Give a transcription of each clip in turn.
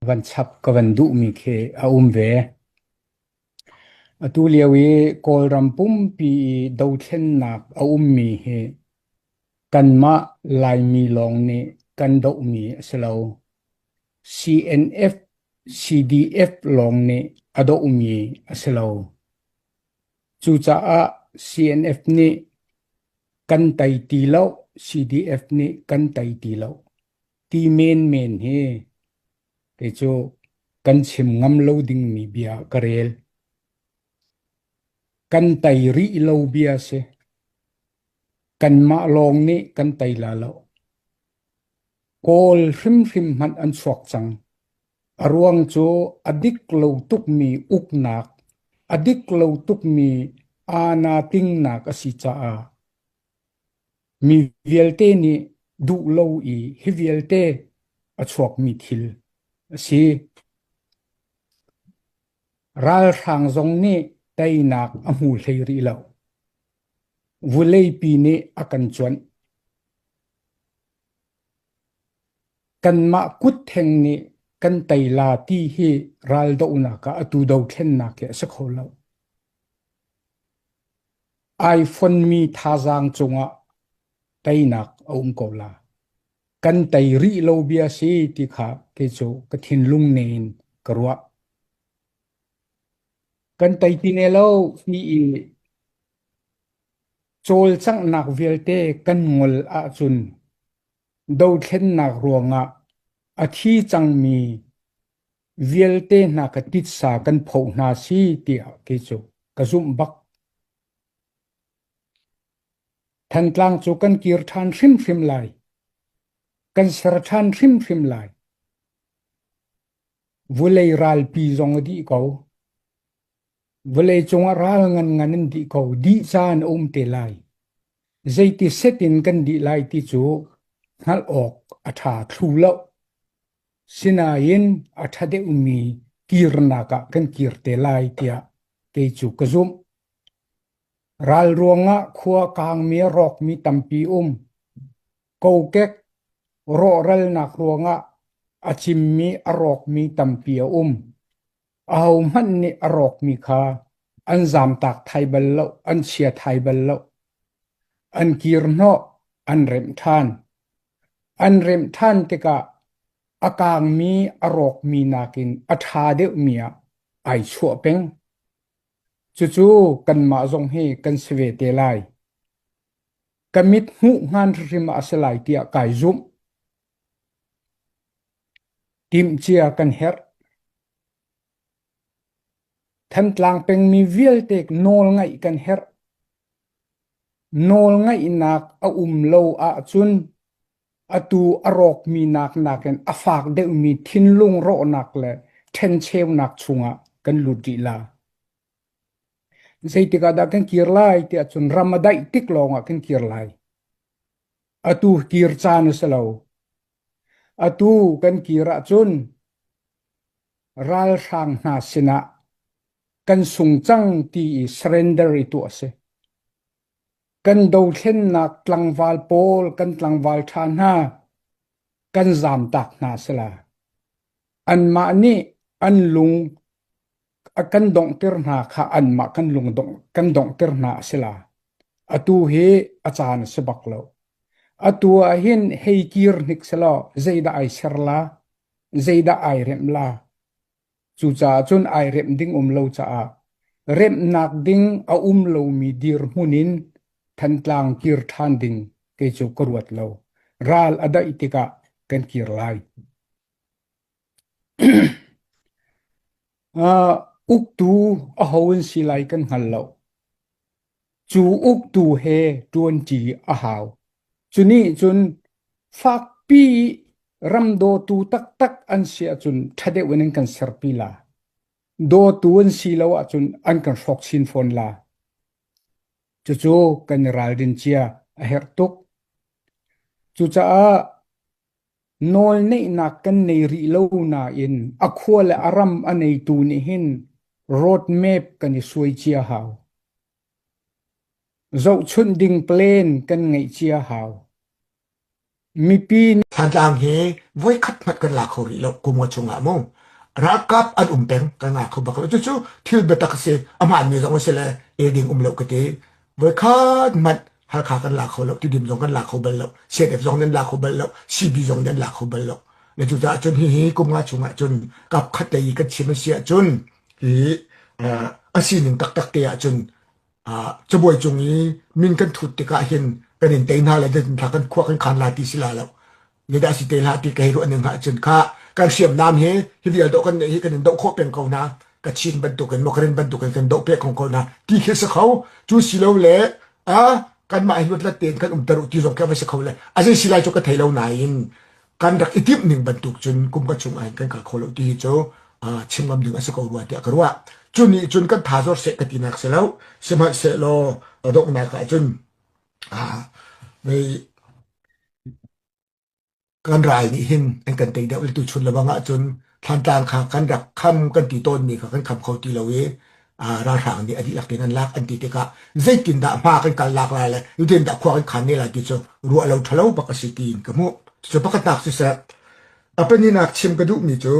วันชับกวันดุมีเคอาเวอตูเลียวีกอลรัมปุมปีดาวเทนนักอามีเฮกันมาลายมีลองนี่กันดอกมีสลาว CNF CDF ลองนี่อดอกมีสลาวจูจ้า CNF นี่กันไตตีเลา CDF นี่กันไตตีเลาตีเมนเฮเกจูกันชิมงำโลดิงมีเบียกระเรลกันไตรีโลเบียเสกันมาลองนี่กันไตลาโลกอลริมมันอันสวกจังอรวงโจอดิกโลตุกมีอุกนักอดิกโลตุกมีอานาติงนักอสิจามีเวลเตนี่ดูโลอีฮิเวลเตอสวกมีทิลสิรัลทางทรงนี้ไตนักอมูลเฮรีเลาวุเลปีนี้อากันจวนกันมากุดแห่งนี้กันไตลาที่เฮรัลดาวนักอตูดาวเทนนักสักคนเลาไอโฟนมีท่าจางจงะไตนักกอลากันไตรีโลเบียซีที่ขาเกโจกะทินลุงเนนกรัวกันไตติเนโลมีโจลจังนักเวลเตกันงลอาจุนดาวเทนนักรวงะอาทิจังมีเวลเตนักติดสากันพงนาซีเตียเกโจกะซุมบักทันกลางจูกันกีรทานริมไลกันสรทานริมไลวุเลรัลปีจงดีเขาวุเลจงรัลงันดีเขาดีจานเตไลใจที่เซตินกันดีไลที่จูฮัลออกอัฐาครูเลาสินายินอัฐาเดอุมีกีรนักกันกีรเตไลเตียเกจูกซุมรัลรวงะขัวกางมีรอกมีตัมปีเกาเก็กรอรัลนักรวงะอาชิมมีอรอกมีตัมปีเอามันนี่อรอกมีคาอันจามตักไทยบัลโลอันเชียไทยบัลโลอันกีรโนอันเร็มท่านติกะอากางมีอรอกมีนากินอัฐาเดวเมียไอชัวเป็งจู่ๆกันมาจงให้กันสเวเตไลกันมิดหูงานริมอาสลายเตียกายซุมทีมเชียกันเฮรทันกลางเป็นมีเวลเตกโนลไงกันเฮรโนลไงนักโลอาจุนอตูอรอกมีนักกันอฝากเดวมีทินลุงโรนักเลยเทนเชวนักชุงะกันลุดีลาใจติกาดากันกีรไลเตียจุนรามาได้ติกลองกันกีรไลอตูกีรจานสลาวอตูกันกีรจุนรัลทางนาสินะกันสุงจังตีสเรนเดอร์ตัวเสกันดาวเทนนักตลังวาลโปลกันตลังวาลทานากันจามตักนาสลาอันมานี่อันลุงกันดงเตอร์นาค่ะอันมากันลุงกันดงเตอร์นาสลาอตูเฮอาจารย์สบักเลาอตูเห็นเฮกีร์นิกสลาใจดาไอเชรลาใจดาไอเรมลาจูจ่าจนไอเรมดิ้งโลจ่าเรมนักดิ้งโลมีดีร์มุนินทันกลางกีร์ทันดิ้งเกจูกรวดโลรัลอดาอิติกะกันกีร์ไลอุกตูหวนสิไลกันหันโลจูอุกตูเฮจวนจีหาวจุนี่จุนฟักปีรัมโดตูตักอันเสียจุนทัดเดวันกันเซอร์ปีลาโดตูอันสิลาวจุนอันกันฟอกซินฟอนลาจู่ๆกันรัลดินเชียเฮรตุกจู่จ้านอลเนนักกันในริโลนาอินอควาเลอารัมอันในตูนิหินโรดแมปกันสวยเชียหาวเจ้าชุนดิงเพลนกันไงเชียหาวมีปีน ทางกลางเฮไว้คัดมัดกันหลากเขาริโลกุมวชงะมง rakap an umpeng kana ko baklo chu thil betak se aman mi jong se le eding umlo kete we khat mat har kha kan la kho lo ti dim jong kan la kho bel lo se def jong den la kho bel lo si bi jong den la kho bel lo le chu ta chun hi kum nga chunga chun kap khat te ka chim sia chun hi asin tak tak te a chunจะบ่อยจงนี้มินกันถุดติกะเห็นกันเห็นเตนหาเลยเดินทางกันควักกันคันลาติสิลาแล้วนี่ได้สิเตนหาติกะเฮรุอันนึงหาจนค่าการเสียมน้ำเฮที่เดียวดอกกันนี่กันดอกโคเป็นเขานะกะชินบรรทุกกันมกเรนบรรทุกกันดอกเปียของเขานะที่เคสเขาจูสิเลวแลกันมาให้รถละเตนกันตรุที่ส่งแค่ไว้สักเขาเลยอาจจะสิลายจกกะไทยเราไหนกันดักอีทิปหนึ่งบรรทุกจนกุมกะชุมอันกันกับเขาเราที่โจชิมลำดึงอาศัยเขารู้ว่าเดียกรู้ว่าจุนนี้จุนกันทาจอเสกตินักเสียแล้วสมัยเสโลดอกนักจุนในการรายนี้เห็นอันกันตีเดียวตุชุนละบางจุนทางต่างขากันดักคำกันตีต้นนี่กันคำเขาตีเราเวราหางนี่อดีตหลักที่นั่นลักอันตีเตกะใจกินดามากันกันหลากหลายเลยอยู่เดินดักขวางขันนี่แหละที่จะรัวเราทะเลาะปกติกินกับมุจะปกติสิเสะเป็นนี่นักชิมกระดูกนี่จู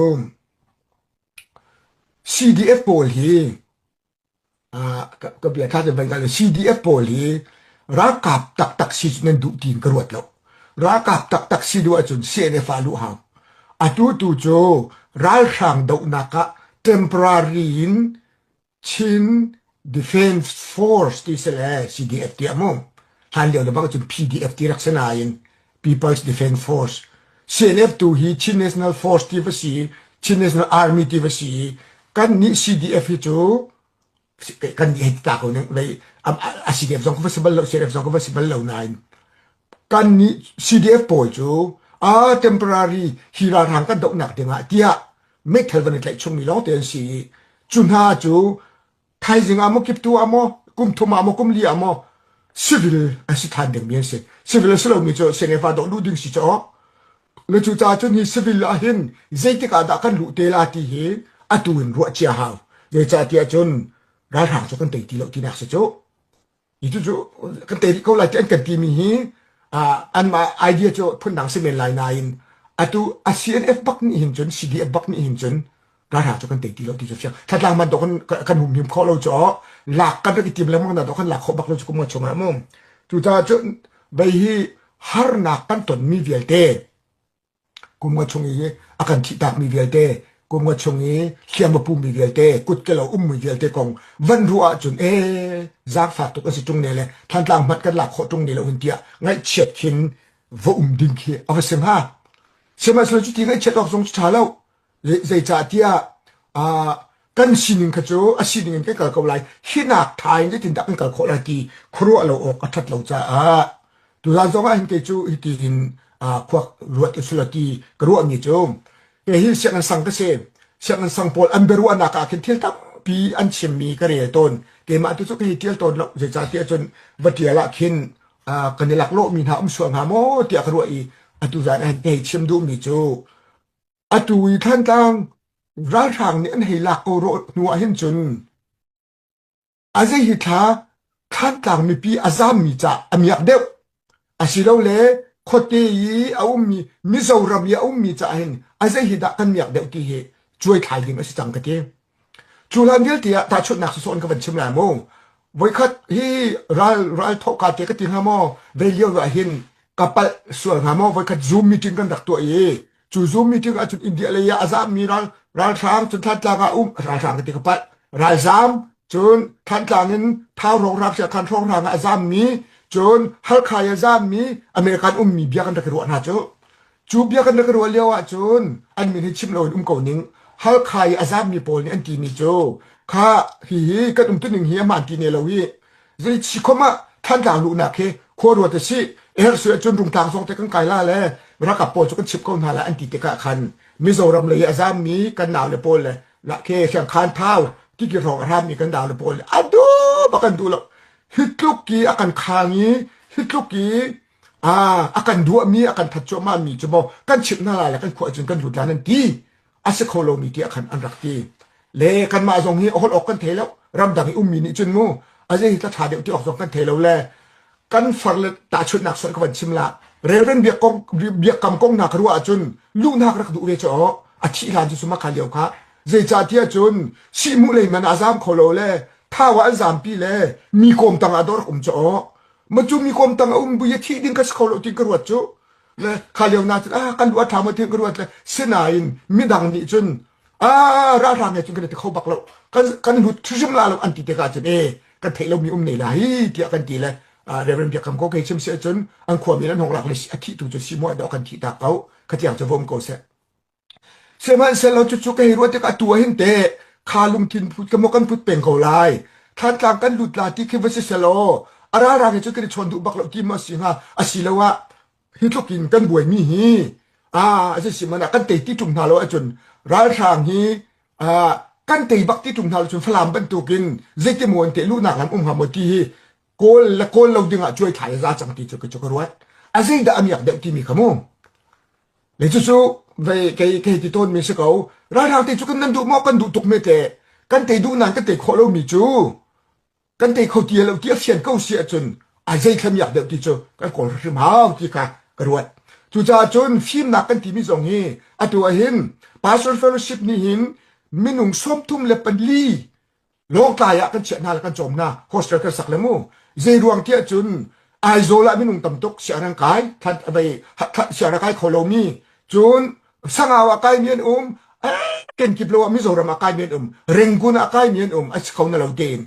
CDF โพลฮีก็เบียดท่าจะเป็นกันเลย CDF โพลฮีรักกับตักซีจนนั้นดุตีนกระวดแล้วรักกับตักซีด้วยจนเสียในฟ้าลุหาวตูโจรัลช่างดอกนัก temporary chin defense force ที่เสละ CDF ที่มั่งท่านเดียวเราบอกจน PDF ที่รักษณะยิน People's Defense Force CNF ตัวฮี Chin National Force ที่ภาษี Chin National Army ที่ภาษีกันนี่ CDF ที่จูกันนี่ตาคนนึงเลยCDF สองคนภาษีบัลลัง CDF สองคนภาษีบัลลังนายกันนี่ CDF ป่วยจู temporary ฮีราทางกันดอกหนักเดียงอ่ะที่ไม่เท่าวันนี้เลยช่วงนี้ร้องเตือนสีจุนหาจูไทยจึงอ่ะมกิบตัวอ่ะมกุมทุมากุมลีอ่ะม civil สิทานเดียงเมียนสิ civil สโลมีจูเซเนฟาดอกดูดึงสิจ้าแล้วจูจ่าจุนนี่ civil อ่ะเห็นใจที่กาดกันลุเตลาที่เห็นตูนรัวเจียหาวเดี๋ยวจะเตียจนร้านหางจะกันเตะตีเราที่นักสิโจอีทุจูกันเตะเขาไล่กันตีมีฮีอันมาไอเดียโจพุ่นหนังซีเมนไลน์นายตูCNF บักนี่หินจน CDF บักนี่หินจนร้านหางจะกันเตะตีเราที่จะเชียงถ้าทางมันตกกันหุ่มหิมเขาเราจ่อหลักกันไปตีมแล้วมันตกกันหลักเขาบักเราจะกุมมาชงอ่ะมั่งจูจ่าจนไปฮีฮาร์นักกันตนมีเวียลเต้กุมมาชงอีอาการที่ตักมีเวียลเต้กุมว่าชงนี้เขียมปุ่มมีเวียลเต้กุดเกลามีเวียลเต้กองวันรัวจนจากฝากตุกสิจงเนี่ยเลยท่านต่างมัดกันหลักโคตรงนี้เราเห็นเดียง่ายเฉียดขินว่าดิ้งเขียเอาไปเสมหาเสมาสลจุดที่ง่ายเฉียดออกสงชาแล้วใจจ่าเดียกันสินิงขจูสินิงกันกับอะไรหินักทายได้ถึงดักกันกับโคลากีครัวเราออกอัดเราจะตัวเราจะว่าเห็นเกจูหิตินพวกรวดสุลกีครัวนี่จูเฮียเสียงสังกเสเสียงสังพอลอันเบรัวนักอาคินเที่ยวทับปีอันเชื่อมีกระเรียตนเกมาตุสุกเที่ยวตนเราจะจ่าเที่ยวจนวัดเดียละคินกันในหลักโลกมีหาส่วนหาโมเที่ยวกระวยตุจานเฮเชื่อมดูมีจูตุยท่านต่างร้านทางนี้อันเฮลักโอโรนัวเห็นจนอาเจหิทาท่านต่างมีปีอาซามีจ่ามีอักเดียวสิเราเล่โคตรยีเอามีโซรามีเอามีจ่าเห็นอาจจะหิดกันมีอยากเดียวที่เหช่วยถ่ายดิ่งสิจังกันเองจุลันเดียที่ตาชุดนักสอนกันเป็นชิมลาโมไว้คัดฮีรัลทอกาเตกันที่ฮามอเวลียวเห็นกับปัลส่วนฮามอไว้คัดซูมมีติ้งกันดักตัวจูซูมมีติ้งอาจุดอินเดียเลยอาซามีรัลทางจนทัดลาการัลทางกันที่กับปัลรัลซามจนทัดลางินเท้ารงรักจากการทองทางอาซามีจนฮัลคายาซามีอเมริกันมีเบียกันตะกรัวน่าจูจูเบียกันตะกรัวเลี้ยวจนอันมีให้ชิมเราก่อนนิ่งฮัลคายอาซามีโพลนี่อันที่มีจูข้าฮีกันตัวหนึ่งเฮียมันที่เนี่ยเราวิจะชิคมาท่านต่างลูกนักเฮขวดวัดสิเสือจนรุงทางส่งแต่กันไกลล่าเลยรักกับโพลจุกันชิบก้นหาละอันที่เตะคันมิโซรัมเลยอาซามีกันหนาวเลยโพลเลยละเคเชียงคานเท้าที่กิรองรามมีกันดาวเลยโพลอะดูบักันดูแล้วฮิตลูกกี้อาการคางนี้ฮิตลูกกี้อาการดัวมีอาการทัดจมามีจะบอกกันชิบน่าอะไรกันขวดจนกันหลุดแล้วนั่นดีอาศัยโคโลมีที่อาการอันรักดีเล่กันมาตรงนี้ออกกันเทแล้วรำดังมีนี่จนงูอาศัยที่ถ่ายเดี๋ยวที่ออกกันเทแล้วแลกันฝันเลยตาชุดนักสวนกันชิมละเรื่องเบียกกำกงนักรัวจนลูกนักรักดูเวจอาทิลานจะสมัครเดียวค่ะ เจจาเทียจุนสิมุเลยมันอาซามโคโลเลถ้าว่าอัน3ปีเลมีกรมตังอดอร์จอมาจูมีกรมตังบุยที่ดินก็สโคโลติกรวดจูle khaliau na kan lu tha ma thing ruat le sinain midang ni chun ra ra ne chun kan te khau bak lo kan lu thujum la lo anti te ka chun kan thelo mi nei la hi ti kan ti le reverend pia kam ko ke chim se chun an khwa mi lan hong lak le athi tu chu si mo da kan ti ta kau ka tiang cha vom ko se man se lo chu chu ke ruat te ka tu hin te kha lum tin phut ka mo kan phut peng ko lai than tlang kan lut la ti ke va se lo ara ra ne chu ke chon du bak lo ti ma si ha asilawaฮิตกินกันบวยมีฮีจะสิมันกันเตะที่จุ่มทาโลจนร้านทางฮีกันเตะบักที่จุ่มทาโลจนฝรั่งเป็นตัวกินเจติมวนเตลูนักลำหามตีโกลและโกลเราดึงช่วยถ่ายราจังตีจุกจุกรวดเจดอามีอยากเด็กที่มีขโมงเลยจู่ๆไปเกยที่ต้นมีสกาวร้านทางตีจุกันนั่นดูมอกันดูตุกเมเตกันเตะดูนั่นกันเตะขอเรามีจูกันเตะเขาเตียเราเทียบเสียนเก้าเสียจนเจขมีอยากเด็กที่จูกันก่อนริมหาวที่ค่ะกระวดจุจาจนฟิล์มนักกันที่มีสองฮีตัวหิน Pastoral Fellowship นี่หินมินุงส้มทุ่มเล็บเป็นลีโลกตายกันเสียนากันจมนะโฮสเตอร์กันสักเลมูเจรวงเทียจุนไอโซลามินุงตำตกเสียร่างกายทัดไปเสียร่างกายโคโลมีจุนสังอาวกายเมียนเก่งกิบโลมิโซรามากายเมียนเร่งกุนอากายเมียนไอเขาเนี่ยเราเด่น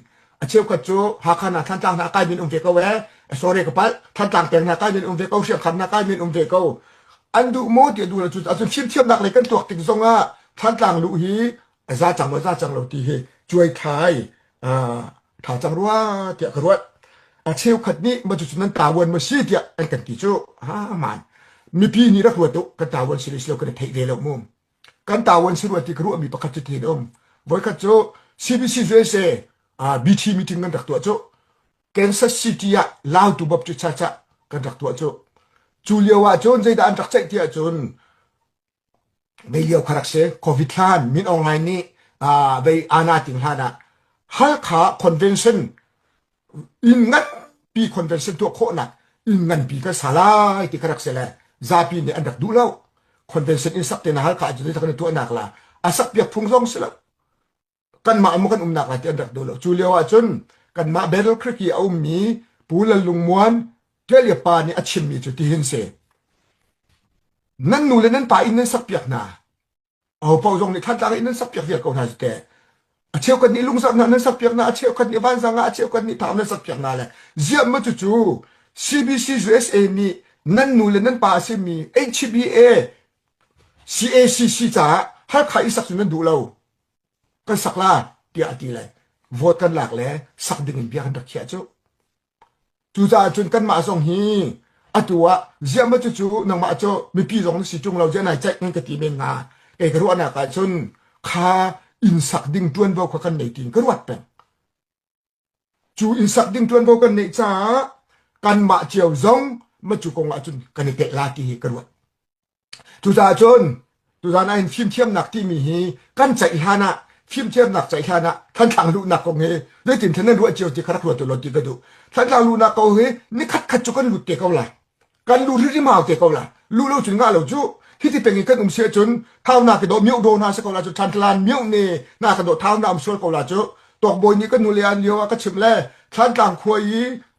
เชื่อกับจูหาขนาดท่านต่างนักการเมืองเวกเอาไว้สอรี่กับท่านต่างแต่งนักการเมืองเวกเอาเชื่อขันนักการเมืองเวกเอาอันดูโมเดียดูแล้วจุดอันเชื่อมนักเลยกันตัวติงทรงท่านต่างลุฮีซาจังว่าซาจังเราตีช่วยไทยถ่าจังรัวเดียกรัวเชื่อขัดนี้มาจุดนั้นตาวันมาซีเดียอันกันตีจูมันมีพี่นี่รักรัวตุกันตาวันสิริสโลกันเทเวลมุมกันตาวันสิรัวติกรัวมีประคัตติเดมไว้กันจูCBC USA BT meeting kan daktua cho Kansas City ya lao tu bab chu cha cha kan daktua cho Julia wa jon zai da an dak chai tia jon mei liao kharak se covid khan min online ni bei ana ting hana hal kha convention in ngat pi convention tu kho na in ngan pi ka sala ti kharak se la za pi ni an dak du lao convention in sak te na hal kha ju ta kan tu nak la asak pia phung jong se laกันมามันนักหลายที่อันดับดูแล้วจูเลียวจนกันมาเบลคริกีเอามีปูละลุงมวนเกลียปานี่อัดชิมมีจุดที่เห็นเสนั่นนูเลยนั่นป่าอินนั่นสักเปียกนาเอาเป่าตรงนี้ท่านตาอินนั่นสักเปียกเดียวกันนะแต่เชี่ยวกันนี่ลุงสักนั่นสักเปียกนาเชี่ยวกันนี่บ้านสังเชี่ยวกันนี่ทำนั่นสักเปียกนาเลยเยี่ยมมาจู่ CBC USA นี่นั่นนูเลยนั่นป่าซิมี HBA CACC จ้าให้ใครสักส่วนนั้นดูเราก็สักลาเดียดีเลยโหวตกันหลากแล้วสักดึงเบียกันตักเขียจูจ่าจนกันมาส่งฮีตัวเยี่ยมมาจู่นังมาจู่มีพี่สองสิจุงเราจะไหนใจงั้นก็ตีเมงาเอกรู้อันนั้นกันจนข้าอินสักดึงจวนบอกกันในตีนก็วัดเป็นจูอินสักดึงจวนบอกกันในจ้ากันมาเจียวซงมาจู่กงอาจุนกันในเตะลาตีกระวัดจูจ่าจนจูจ่าในฟิล์มเทียมหนักที่มีฮีกันใจฮานะฟิล์มเทียมหนักใจฮานะท่านทางลูนักกงเฮด้วยถิ่นท่านนั้นรู้เจียวที่ครักรัวตัวรถที่กระดูท่านทางลูนักกงเฮนี่ขัดจุกันหลุดเตะเขาละกันลูที่มาเตะเขาละลูเราจุนงาเราจู่ที่ที่เป็นกันเสียจนเท้าหน้ากระโดดมิ้วโดนนาสกอลาจุทันทลานมิ้วเน่หน้ากระโดดเท้าหน้าช่วยเขาละจู่ตกบอยนี้ก็นูเลียนเดียวก็ชิมแล่ท่านต่างคุย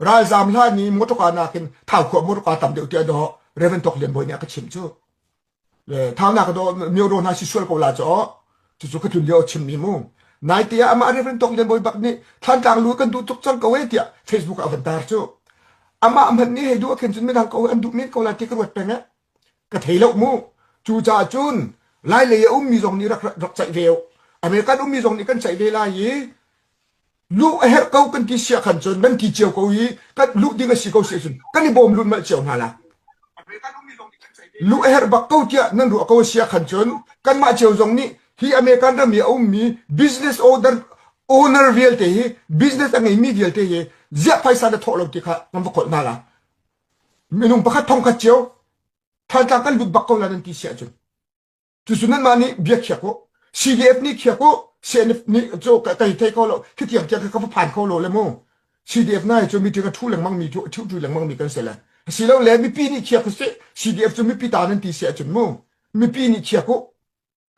รายจำท่านี้มดกานากินเท้าขวบมดกาต่ำเดียวเดียวดอเรเวนตกเลียนบอยนี้ก็ชิมจู่เท้าหน้ากระโดดมิ้วโดนนาช่วยเขาละจู่ก็จุนเดียวชิมมีมุงนายเตียมาเรเวนตกเลียนบอยบักนี้ท่านต่างรู้กันดูทุกจังก็เวทีเฟซบุ๊กอเวนตาร์จู่มันนี่ให้ดูเข็นจนไม่ทางเขาอันดูนี่เขาละที่กระโดดไปนะก็เทเลมูจูจ่าจุนไล่เลยมีตรงนี้รักใจเวลอเมริกันมีตรงนี้กันใจเวลายีลูกเฮร์เขากันที่เสียขันจนนั่นที่เจียวเขายีก็ลูกดิ้งก็สิเขาเสียจนกันนี่บอมลุนมาเจียวนาละลูกเฮร์บักเขาเจียนั่นรู้เขาเสียขันจนกันมาเจียวตรงนี้ที่อเมริกันเรามี business owner เวลเตย business อะไรมีเวลเตยเจ้าไฟสารทอลงที่ข้านั่นบอกคนนั่นละมีนุ่มประคัตทองขัดเจียวท่านต่างกันลุดบักเขาแล้วนั่นที่เสียจนจุดสุดนั้นมานี่เบียดเขียก CDF นี่เขียก CNF นี่โจกับไก่ไทยเขาเราคิดอย่างเจ้าเขาผ่านเขาโลเลยมั้ง CDF น่าจะมีถึงกับทุเรื่องมั่งมีทุเรื่องมั่งมีกันเสร็จแล้วสิแล้วแล้วมีปีนี่เขียกสิ CDF จะมีปีตานั่นที่เสียจนมั้งมีปีนี่เขียก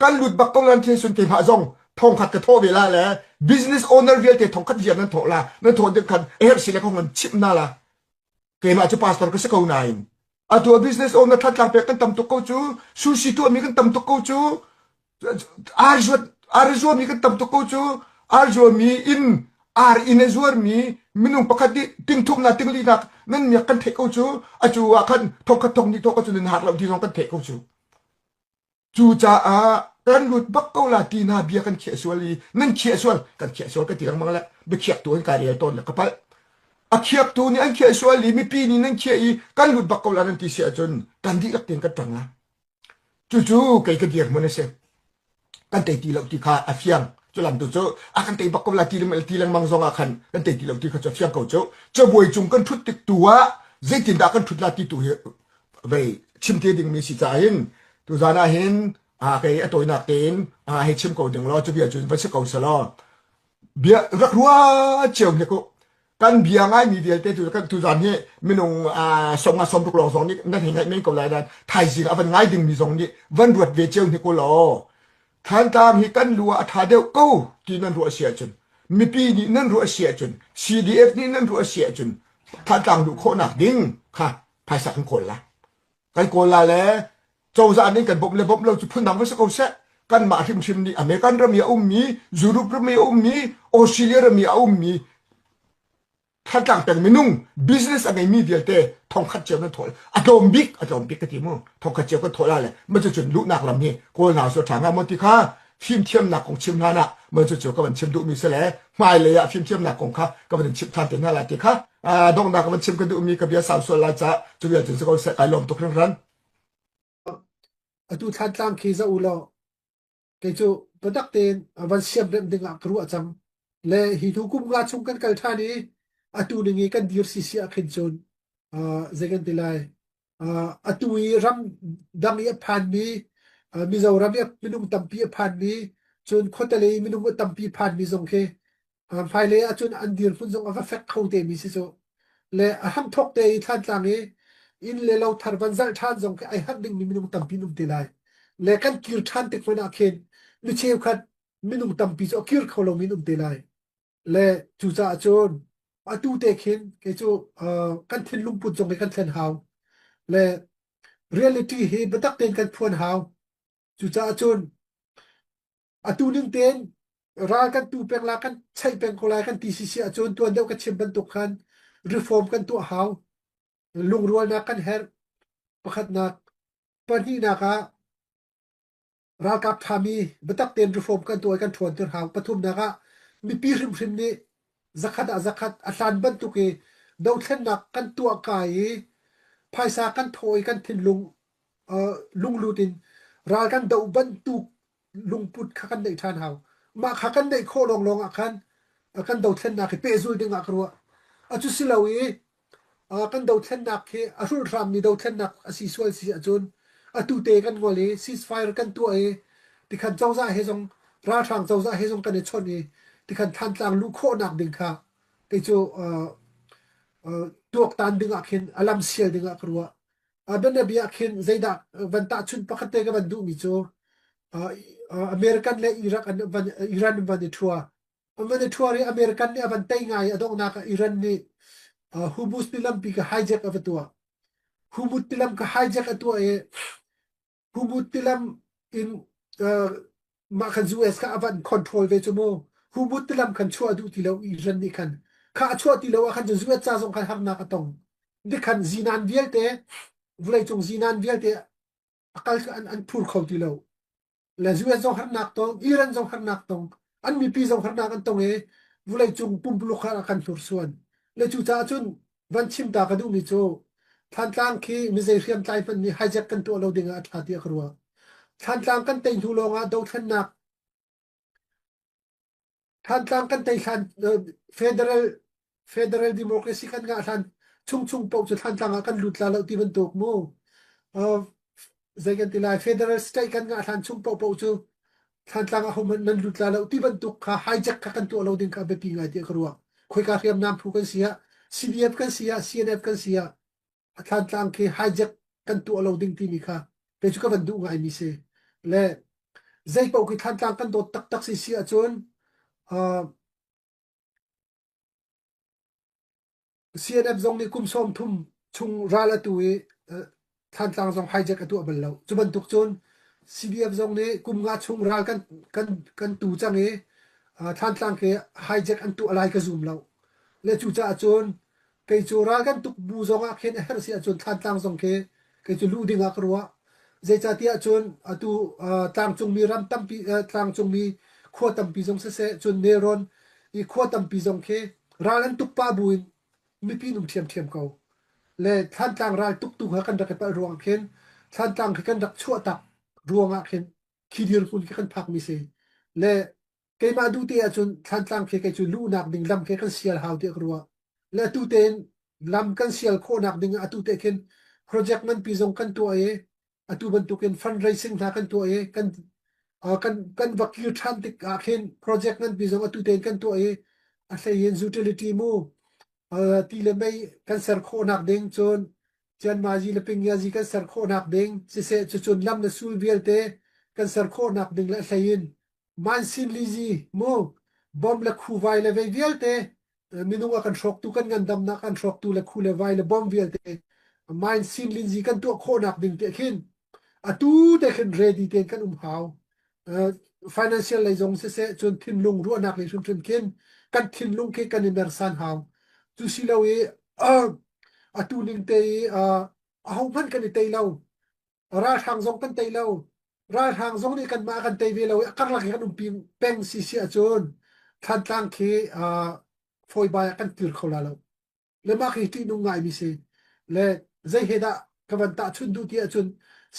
กันหลุดบักกงลันเทสุนติมหาจงทองขัดกระโทเวลาแล้ว business owner เวลเตทองขัดเยียนั้นโถละนั้นโถเด็กกันสิเลของมันชิปน่าละเกมาจะ pastor ก็สกาวนายตัว business owner ทัดลังเปกันตำตุกจูซูชิตัวมีกันตำตุกจูอาร์จวมีกันตำตุกจูอาร์จวมีอินจวมีมินุงปกติติงทุกนาติงลีนักนั่นมีกันเทกจูจูว่ากันทองขัดทองนี่ทองขัดจุนหาเราที่ทองกันเทกจูจ้ากันหลุดบักเกาลาตีนาเบียกันเขียสวลีนั่นเขียสวลกันเขียสวลกันตีรังมังละไปเขียตัวการเรียนต้นแล้วก็ไปเขียตัวนี่อันเขียสวลีมีปีนี้นั่นเขียอีกันหลุดบักเกาลานั่นตีเสียจนกันดีกับเตียงกันจังละจู่ๆไก่กระเดียงมันเสียกันเตะตีเหล่าตีขาเฟียงจุลันตัวเจ้ากันเตะบักเกาลาตีลังมังซองกันกันเตะตีเหล่าตีขาจะเฟียงเขาเจ้าบวยจุงกันทุดติดตัวเจตินดากันทุดลาตีตัวไปชิมเทียดิงมีสิจ่าเห็นตัวจานาเห็นkay atoy natin hechim ko ding lo chu bia chun pa se ko sala bia rakwa cheu ne ko kan bia ngai mi dial te tu kan tu jan he minung song som tu klong song ni na hingai men ko lai dan thai jing avan ngai ding mi song ni van ruat ve cheu ne ko lo than tam hi kan lua tha deu ko ti nan ru sia chun mi pi ni nan ru sia chun cdf ni nan ru sia chun than tang du ko nak ding kha phai sa kan kon la kan kon la leเจ้าจะอันนี้กันบบเลยบบเราจะพูดนำว่าสักเอาเสะกันมาชิมนี่อเมริกันเรามีมียุโรปเรามีมีออสเตรเลียเรามีมีถ้าต่างแต่ไม่นุ่ง business อะไรมีเดียวแต่ทองคัดเจียวนั่นถอยอะโดมบิ๊กกันทีมั้งทองคัดเจียวก็ถอยอะไรมันจะจนลุกหนักลำนี้กูหนาวสุดทางมันที่ข้าฟิล์มเทียมหนักของชิมนานะมันจะเจียวก็มันชิมดูมีเสลไม่เลยอะฟิล์มเทียมหนักของข้าก็มันชิมทานแต่น่ารักที่ข้าดองหนักมันชิมกันดูมีกับเบียร์สาวส่วนละจ้าจะเบียร์ถึงสักเอาเสะไอลมตกเครื่องรันtu than tlang khi za ulo ke chu product ten avan siam rem ding akru acham le hi thu kum nga chung kan kal thani atu ningi kan dir si si akhin chon zegan tilai atu i ram dam ye phan mi mizoram ye minung tampi phan mi chun khotale minung tampi phan mi zong khe phai le achun an dir phun zong ava fek khau te mi si so le aham thok te than tlang e in le lo thar ban zal than jong ke ai hak ding mi minung tampi num tilai le kan kir than tek fana khen lu cheu khat minung tampi so kir kholo minum tilai le chu cha chon atu te khen ke chu kan thin lum put jong ke kan thlen haw le reality he batak ten kan phon haw chu cha chon atu ning ten ra kan tu pek la kan chai pek ko la kan tcc achon tu deu ka chim ban tu khan reform kan tu haw lung rual na kan her pakhat na pani na ka ra kap thami batak ten reform kan tu kan thon ter haw pathum na ka mi pi rim ni zakhat atlan ban tu ke dau thlen na kan tu kai phaisa kan thoi kan thin lung lutin ra kan dau ban tu lung put kha kan dei than haw ma kha kan dei kho long akan dau thlen na ke pe zul ding akruwa achu silawi kan dau thlen nak he arul ram ni dau thlen nak asi swal si achun atu te kan ngole ceasefire kan tu e tikhan chawza he jong ra thang chawza he jong kan e chon e tikhan than tlang lu kho nak ding kha te chu tuak tan ding akhin alam sial ding akruwa aben na bi akhin zaida vanta chun pakate ka ban du mi chu american le iran ban thua amane thua ri american ne ban tai ngai adong na ka iran ni humus tilam pi ka hijack avatua humut tilam ka hijack atua e humut tilam in ma kan US ka avan control ve chumo humut tilam kan chua du tilo iran ni kan kha chua tilo kan ju US cha jong kan hak na ka tong ni kan zinan vielte vulai chung zinan vielte akal an phur khau tilo la US jong har nak tong iran jong har nak tong an mi pi jong har nak an tong e vulai chung pumpulu kha kan thur suan le chu cha chun van chim ta ka du mi chu than tlang khi mi zai riam tlai pan ni hijack kan to lo dinga atha ti akruwa than tlang kan tei thu longa do than nak than tlang kan tei khan federal democracy kan nga than chung pau chu than tlang kan lut la lo ti ban tok mo zaigan tilai federal state kan nga than chung pau chu than tlang a hom nan lut la lo ti ban tok kha hijack ka kan to lo ding ka be pi nga ti akruwa khoi ka riam nam thu kan sia CDF kan sia CNF kan sia athan tlang ke hijack kan tu alo ding ti mi kha pe chu ka ban du ngai mi se le zai pau ki than tlang kan dot tak tak si sia chun CNF zong ni kum som thum chung rala tuwi than tlang zong hijack atu abal lo chuban tuk chun CDF zong ni kum nga chung ral kan tu chang e than tlang ke hijack an tu alai ka zoom lo le chu cha chun kei chu ral kan tuk bu zonga khen her sia chun than tlang zong ke kei chu lu dinga krwa zai cha tia chun atu tlang chung mi ram tam pi tlang chung mi khwa tam pi zong se chun neron I khwa tam pi zong ke ral an tuk pa buin mi pi num thiam ko le than tlang ral tuk tuk ha kan dak pa ruang khen than tlang kan dak chua tak ruanga khen khidir kun kan phak mi se le ke ma du te chun than tlang ke chu lu nak ding lam ke kan sial how te ruwa le tu ten lam kan sial kho nak ding atu te khen project man pi zong kan tu e atu ban tu ken fundraising na kan tu e kan vakir than tik a khen project man pi zong atu ten kan tu e a hle yen utility mu ti le mai kan ser kho nak ding chon jan ma ji le ping ya ji kan ser kho nak ding se chun lam na sul vial te kan ser kho nak ding la hlain man sin li ji mo bom la khu vai le ve vial te minunga kan shok tu kan ngandam na kan shok tu le khu le vai le bom vial te man sin li ji kan tu kho nak ding te khin atu te khin ready te kan hau financial lai jong se chun thin lung ru nak le chun khin kan thin lung ke kan iner san hau tu silawi atu ning te hau man kan te lau ra thang zong kan te lau ra thang zong ni kan ma kan te ve lau kar la kan ping peng si chun than tlang ke foi ba kan tir khola lau le ma ki ti nu ngai mi se le zai heda kawan ta chun du ti chun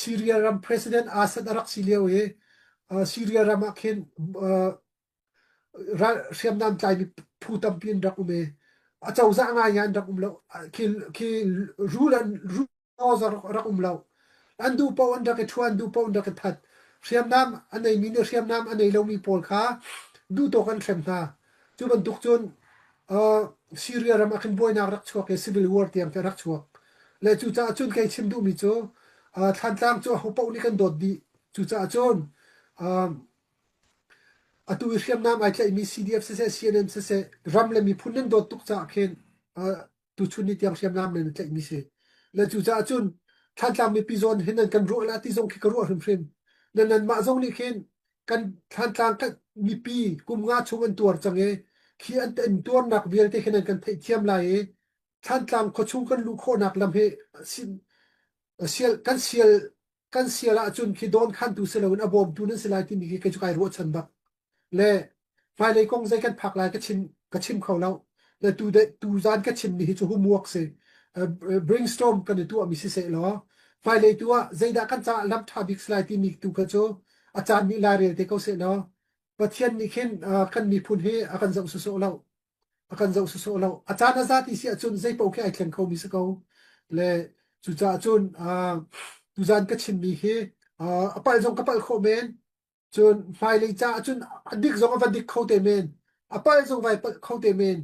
Syria ram president Assad arak silew e Syria ram khen siam nam tlai mi phu tam pin rak ume a chau za nga yan rak umlo ki rulan ru za rak umlo andu pa on dak chuan du pa on dak that siam nam anei mi ne siam nam anei lo mi pol kha du to kan thlem na chu ban tuk chun Syria ram akin boy na rak chuak e civil war tiam ka rak chuak le chu cha chun kai chim du mi chu than tlang chu ho pau ni kan dot di chu cha chun atu siam nam ai tlai mi CDF se CNM se ram le mi phunen dot tuk cha khen tu chuni tiang siam nam le tlai mi se le chu cha chun than tlang mi pi zon hinan kan ro la ti zong ki ka ro hrim nan ma zong ni khen kan than tlang ka mi pi kum nga chung an tur change khi an ten tur nak bial te hinan kan thei thiam lai than tlang kho chung kan lu kho nak lam he sin sial kan sial a chun khi don khan tu se lo na bom tu nan se lai ti mi ke chu kai ro chan ba le fai le kong zai kan phak lai ka chim kho lo le tu zan ka chim ni chu homework se brainstorm kan tu ami se lo fai le tu a zai da kan cha lam tha big slide ti mi tu ka chu a chan ni la re te ko se no pathian ni khen kan mi phun he akan zau so lo akan zau so lo a chan a za ti si a chun zai pau ke ai thlen kho mi se ko le chu cha chun tu zan ka chim mi he apal jong kapal kho men chun fai le cha chun dik zong va dik kho te men apal jong vai kho te men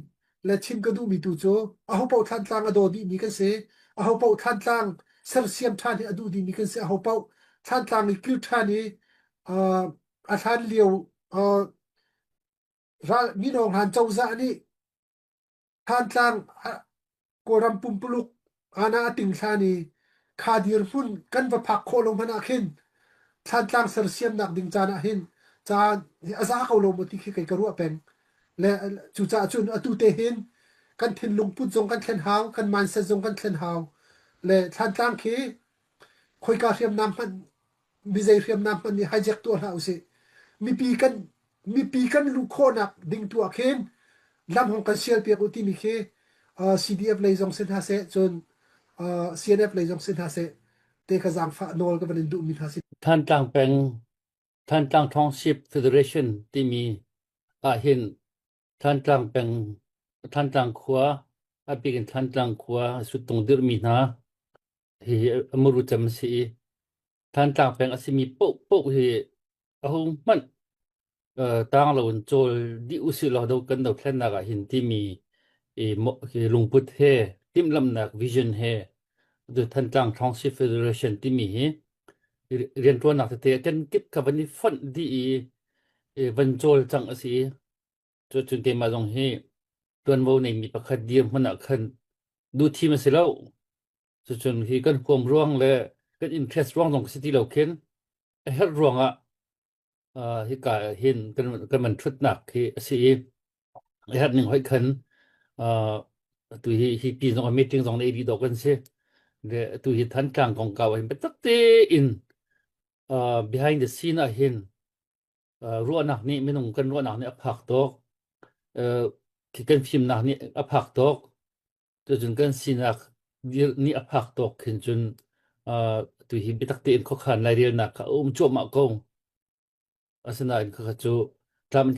le chim ka du mi tu cho a ho pau than tlang a do di ni kan se a ho pau than tlang ser siam than ni adu di ni kan se a ho pau than tlang ni kyu than ni a than liu ra mi nong han chau za ni than tlang ko ram pum puluk ana ting thla ni khadir hun kan va phak kho lo mana khin than tlang ser siam nak ding chana hin cha aza ko lo mo ti khi kai karu pen le chu cha chun atu te hin kan thin lung put jong kan thlen haw kan man sa jong kan thlen haw le than tlang khi khoi ka siam nam pan bi zai siam nam pan ni hijack to ha use mi pi kan lu kho nak ding tu a khen lam hong kan sial pe ko ti mi khe CDF lai jong sen ha se chun CNF lai jong sen ha se te ka jang fa nol ka ban du mi ha se ท่านต่างเป็นท่านต่าง Township Federation ที่มีเห็นท่านต่างเป็นท่านต่างขัวเป็นท่านต่างขัวสุดตรงดิรมีนะที่มรุจำสีท่านต่างเป็นอาศิมีปุ๊ที่มันต่างเราโจลดิอุสิเราดูกันเราแค่นักเห็นที่มีลุงพุทธเฮติมลำนัก Vision เฮดูท่านต่าง Township Federation ที่มี เรียนตัวหนักเตะกันกิบกับวันนี้ฟอนดีวันโจลจังอสีจนเตมาตรงนี้ตัวโมในมีประคดเดียมมันคันดูทีมเสียแล้วจนที่กันความร่วงและกันอินเทรสร่วงตรงสิที่เราเข็นเฮ็ดร่วงที่กาเห็นกันมันชุดหนักที่สิเฮ็ดหนึ่งให้คันตัวที่ปีตรงมีติ้งตรงในดีดอกกันสิเดตัวที่ทันกลางของเก่าเห็นไปตักเตอินbehind the scene เห็นรั่วหนักนี่ไม่ต้องกันรั่วหนักนี่ผักตกที่กันฟิล์มหนักนี่ผักตกจนกันซีนักนี่ผักตกขึ้นจนตัวที่ไปตักเตอินเขาขันในเรียนหนักเขาจบมากงอาสนะอินเขาจูทำ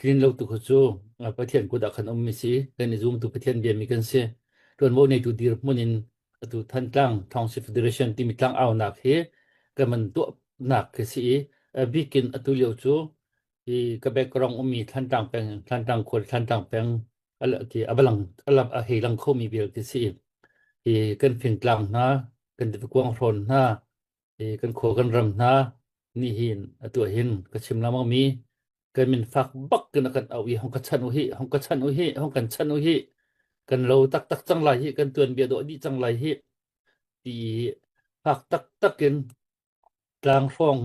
กินเราตุกจูประเทศกูดักขันมิสิกันในซูมตุประเทศเบียมีกันเสียส่วนโมในตัวดีร์มุนินตัวทันตั้งทองซิฟเดเรชันที่มีตั้งเอาหนักเฮก็มันตัวหนักคือสิบิกินตัวเลี้ยวจูที่กระเบกรองมีทันตั้งเป็นทันตั้งคนทันตั้งเป็นอะไรที่อับลังเฮลังเขามีเบียคือสิที่กันเพียงกลางนะกันจะกว้างรนนะที่กันโคกันรำนะนี่เห็นตัวเห็นก็ชิมแล้วมันมีกันมันฟักบักกันกันเอาอีห้องกันชันอุฮิห้องกันชันอุฮิห้องกันชันอุฮิกันเราตักจังไรฮิกันเตือนเบียดดีจังไรฮิที่ฟักตักกันกลางฟอง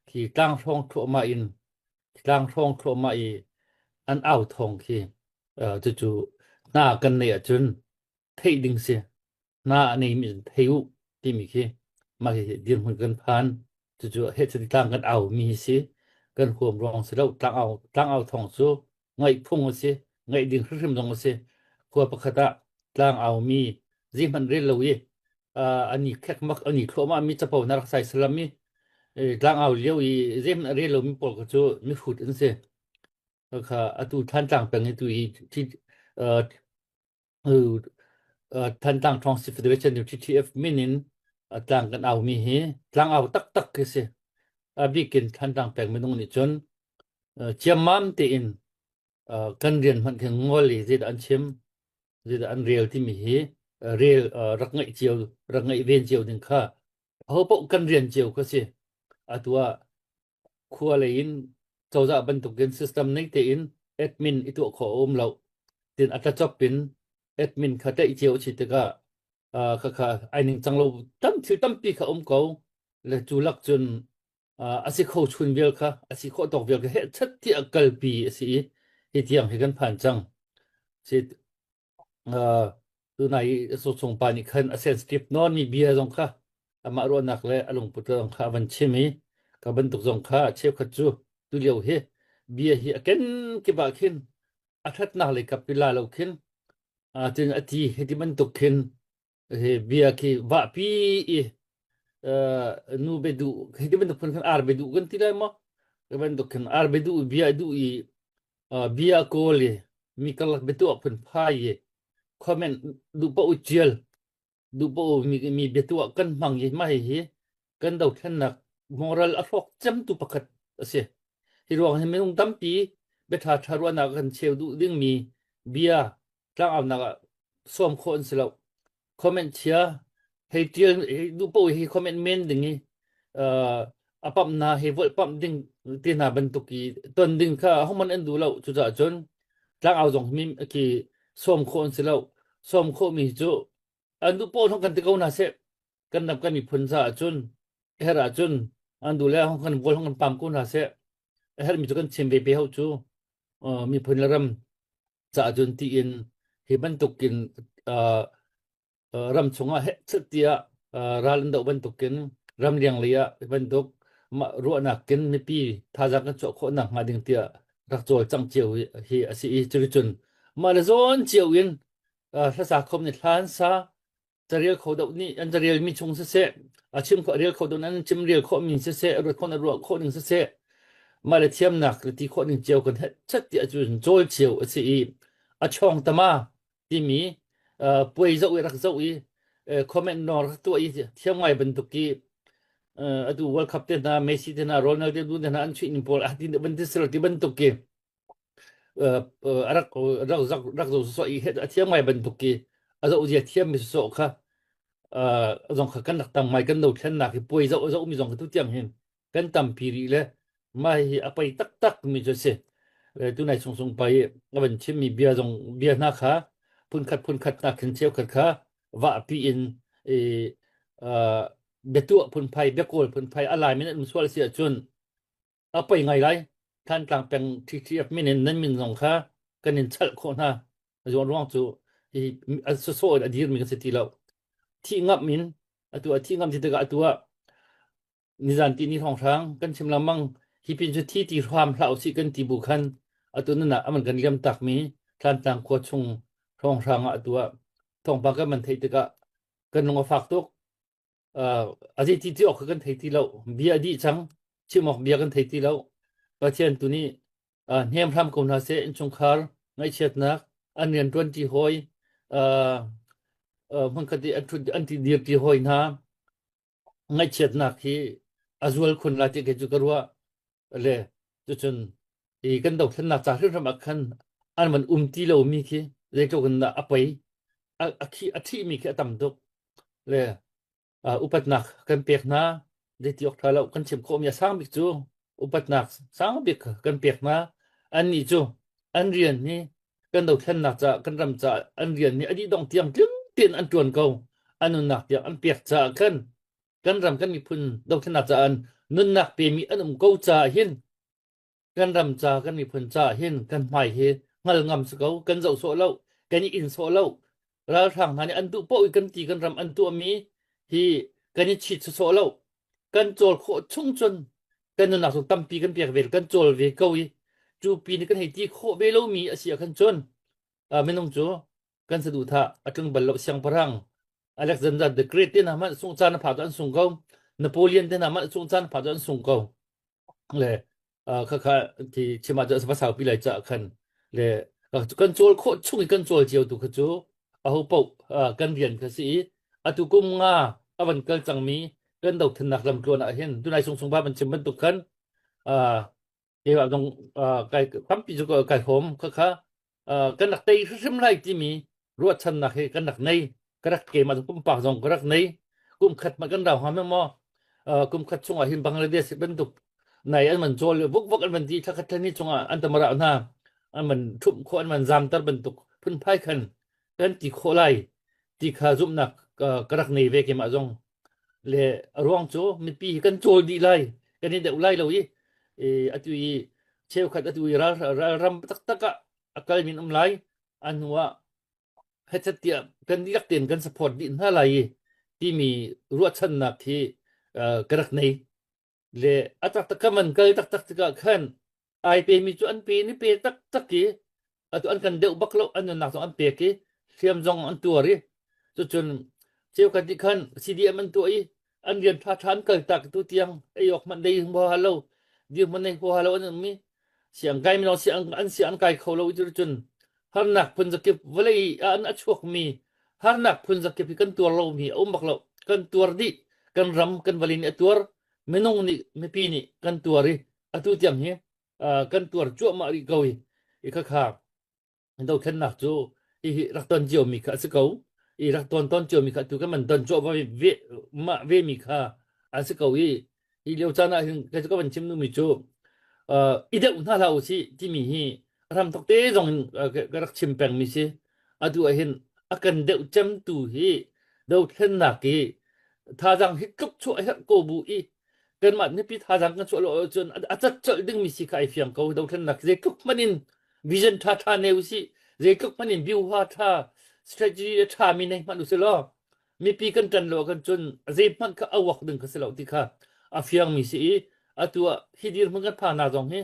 ที่กลางฟองทั่วมาอินกลางฟองทั่วมาอีอันเอาทองที่จู่ๆหน้ากันเนี่ยจนเทดิงเสียหน้าในมีเทวที่มีที่มาเดียนเหมือนกันผ่านจู่ๆเฮ็ดสิต่างกันเอามีสิกันควมรองสิแล้วตั้งเอาทองสู้ไงพุ่งสิไงดิ่งขึ้นตรงสิควประคตะตั้งเอามีจิมันเรลวีอันนี้แค่มักอันนี้โคมามีจะเป่านารักษาอิสลามีตั้งเอาเลี้ยวจิมันเรลมีปกจูมีฟุดอันสิค่ะตูท่านต่างเป็นตูที่ท่านต่างทองซิฟเดเรชันอยู่ที่ TF มินินต่างกันเอามีเฮตั้งเอาตักคือสิบิกินท่านต่างแปลงไม่ต้องนี่จนเชียมมามตีอินกันเรียนมันแข่งงอลีจิดอันเชียมจิดอันเรียลที่มีเฮเรียลรักไงเจียวรักไงเวียนเจียวดึงค่ะเขาบอกกันเรียนเจียวก็สิตัวคัวเลยอินเจ้าจะบรรทุกเงินซิสเต็มนี้ตีอินแอดมินอีตัวขอเราตินอัตราจบเป็นแอดมินเขาได้เจียวชิตก็ค่ะไอ้หนึ่งจังเราตั้มปีเขาเขาและจูลักจนอาศัยเขาชุนเวลค่ะอาศัยเขาตกเวลก็เฮ็ดชัดที่อักลปีสิที่เที่ยงให้กันผ่านจังสิตัวไหนส่งปานิคันเซนสติฟนอนมีเบียร์ตรงค่ะมารวนักและอารมณ์ปุตตรงค่ะวันเชมีกับบรรทุกตรงค่ะเชฟขจูตัวเลี้ยวเฮเบียร์เฮกันกี่บาทขึ้นอาทิตย์หน้าเลยกับเวลาเราขึ้นจนอาทิตย์ที่บรรทุกขึ้นเบียร์ที่ว่าปีนูเบดูที่บรรทุกขึ้นอาร์เบดูกันที่ได้มั้งบรรทุกขึ้นอาร์เบดูเบียร์ดูเบียร์โคลีมีกลักเบดูเป็นพายคอมเมนต์ดูปะอุจเจลดูปะมีเบดูกันมังยี่ไม่เฮกันดาวท่านนักมอรัลอารมณ์จำตุปกัดเสียที่รวงให้ไม่ต้องตั้มปีเบทาทารวนักกันเชลดูเรื่องมีเบียร์ตั้งเอานักส่วมคนสิแล้วคอมเมนต์เชียให้เจียดูปะให้คอมเมนต์เมนดึงนี้ปั๊มนาให้วอลปั๊มดึงที่นาบรรทุกีต้นดึงค่ะห้องมันเอ็นดูแล้วจุดจนตั้งเอาตรงมีกี่ส่วมคนสิแล้วส่วมคนมีจุอันดูปะห้องกันที่เขาหน้าเสกันนับกันมีผลซะจนเฮราจนอันดูแลห้องกันวอลห้องกันปั๊มกูน่าเสเฮรมีจุกันเชมเบเปเฮาจูมีผลรำจะจนที่อินเฮบันตุกินรำชงเฮสติยราลันดาบันตุกินรำเลียงเลียบันตุกมารัวนักกินไม่ปีท่าจักกันโจโคนักมาดึงเตียรักโจจังเจียวเฮอสิจุจนมาเลซอนเจียวอินภาษาคมในทานซาจะเรียกเขาดนี้อันจะเรียกมีชงเสะชิมเขาเรียกเขาดนั้นชิมเรียกเขามีเสะรถคนรัวเขาหนึ่งเสะมาเลเทียมนักที่คนหนึ่งเจียวกันชัดที่จุนโจลเจียวสิช่องตมาที่มีป่วยเจ้ารักเจ้าคอมเมนต์นอร์ตัวเทียมไงบรรทุกีดูวอลคัพเตนะเมสซี่เตนะโรนัลโดดูเตนะอันชินพอลที่บันทึกสลัดที่บรรทุกีรักสวยเทียมไงบรรทุกีเจ้าอุจเทียมมิสโซค่ะ dòng khả cân đặc tăng mai cân đầu chân nạc thì bùi dẫu dẫu mi dòng cái tu tiệm hình cân tầm pì rì lệ mai apai tắc tắc mi cho xe tu này song song pai aban chim mi bia dòng bia na khá phun khát na khen cheo khát khá vạ pi in betua phun pai bekol phun pai alai min an swal sia chun apai ngai lai than tlang peng thi min nan min dòng khá kanin chal kho na zo ruang chu i so adir mi ka seti lo thi ngap min atua thi ngam ti ga atua nizan ti ni thong thang kan chim lamang hi pin chu thi ti hram hlau si kan ti bu khan atuna na aman kan liam tak mi than tang kho chung thong thang atua thong ba ka man thei te ka kan long fak tok aji ti ok kan thei ti lo bia di chang chimok bia kan thei ti lo pathian tu ni nem thram ko na se in chung khar ngai chet nak anian 20 hoiมันก็ที่อันที่เดียบที่ห้อยน้ำไงเช็ดนักที่อาจุลคนละที่เกิดจุกรัวเลยจนอีกันดอกฉันนักจากเรื่องสมัครคันอันมันที่เรามีที่เรียกกันนะอภัยที่มีแค่ต่ำตกเลยอุปนักกันเปียกนะเดี๋ยวที่ออกทาเรากันเชื่อมโคมยาสร้างบิกจูอุปนักสร้างบิกกันเปียกนะอันนี้จูอันเรียนนี่กันดอกฉันนักจะกันรำจะอันเรียนนี่อันนี้ต้องเตรียมจึงtiền ăn tuần cầu ăn nạc tiệc ăn piệt trả cân rằm cân mi phun đâu thế nào trả ăn nôn nạc bề mi ăn câu trả hiên cân rằm trả cân mi phun trả hiên cân mày hiên ngal ngầm sự câu cân dậu sổ lâu cân in sổ lâu ra thằng này ăn tụ bội cân tì cân rằm ăn tụ mi thì cân chít sổ lâu cân trồi khổ chung chân cân nôn nạc xuống tâm pi cân piệt về cân trồi về câu y chu pi này cân hay tì khổ về lâu mi ở xìa cân chân mình nông chúaกันสะดุทะอัตงบัลลเสียงพรังอเล็กซานเดอร์เดอะเกรทเนี่ยมันส่งจานผ่าอันส่งเขานโปเลียนเนี่ยมันส่งจานผ่าอันส่งเขาเลยค่ะที่ชิมาจะภาษาปีไหลจะคันเลยกันโจลโคชุ่งกันโจลเจียวตุกจูเอาปกกันเรียนคือสิอตุกุมงาอวันกันจังมีกันดอกถนักลำตัวน่ะเห็นตุนายส่งบ้านมันจะมันตุกันเกี่ยวกับตรงไก่ปั๊มปีจุกไก่หอมค่ะกันนักเตยซิมไลที่มีรวดชันนักกันนักในกระดักเกมากุมปากจงกระดักในกุมขัดมากันดาวหาไม่มอกุมขัดช่วงอาหินบังกลาเทศเป็นตุกในอันมันโจลวกอันมันดีถ้าขัดนี้ช่วงอันตมราหน้าอันมันทุ่มโคอันมันจามตัดเป็นตุกพื้นไพ่ขันกันตีโคไลตีขาจุ่มนักกระดักในเวกมาจงเลยร่วงโจมีปีกันโจดีไลกันนี่เดี๋ยวไลเราอีอัตุยเชลขัดอัตุยรำตักakal min umlai anwa hechatia kan yak ten kan support din halai ti mi ruat chan nak thi karak nei le atak takaman kal tak ka khan ai pe mi chu an pe ni pe tak ki atu an kan deu baklo an nak so an pe ki siam jong an tuari chu chun cheu kan ti khan cdm an tu i an rian tha than kal tak tu tiang ayok man dei bo halo di man nei bo halo an miเสียงไก่ไม่รอเสียงไก่เขาเราจุนฮาร์นักพุ่นจะเก็บไว้อันอัชวกมีฮาร์นักพุ่นจะเก็บกันตัวเรามีอุ้มบักเรากันตัวดิกันรำกันวลินตัวไม่น้องนี่ไม่ปีนี่กันตัวริอัตุเตียงเหี้ยกันตัวจั่วมาริเกาอีกข้าเราแค่นักจูอีรักตอนเจียวมีข้าสึกเอาอีรักตอนเจียวมีข้าตัวกันมันตอนจั่วมาเวมีข้าอันสึกเอาอีเลี้ยวจานะก็จะก็เป็นชิมนุ่มจูอีเด็กน่าเราสิที่มีทำตกเตะจงกระดักชิมแปงมีสิอาดูเห็นอาการเด็กจำตัวเด็กเห็นนักท่าจังฮิตกับช่วยโกบุอีกันมาเนี่ยพี่ท่าจังกันช่วยเราจนอาจจะเจอดึงมีสิใครเฟียงเขาเด็กเห็นนักเด็กมันอินวิชั่นท่าเนวสิเด็กมันอินวิวท่า strategy ท่ามีในมันดูสิล้อมีปีกันจันโลกันจนเด็กมันก็เอาวักดึงก็สิล้อที่ค่ะอาเฟียงมีสิatua hidir mangan phana jong he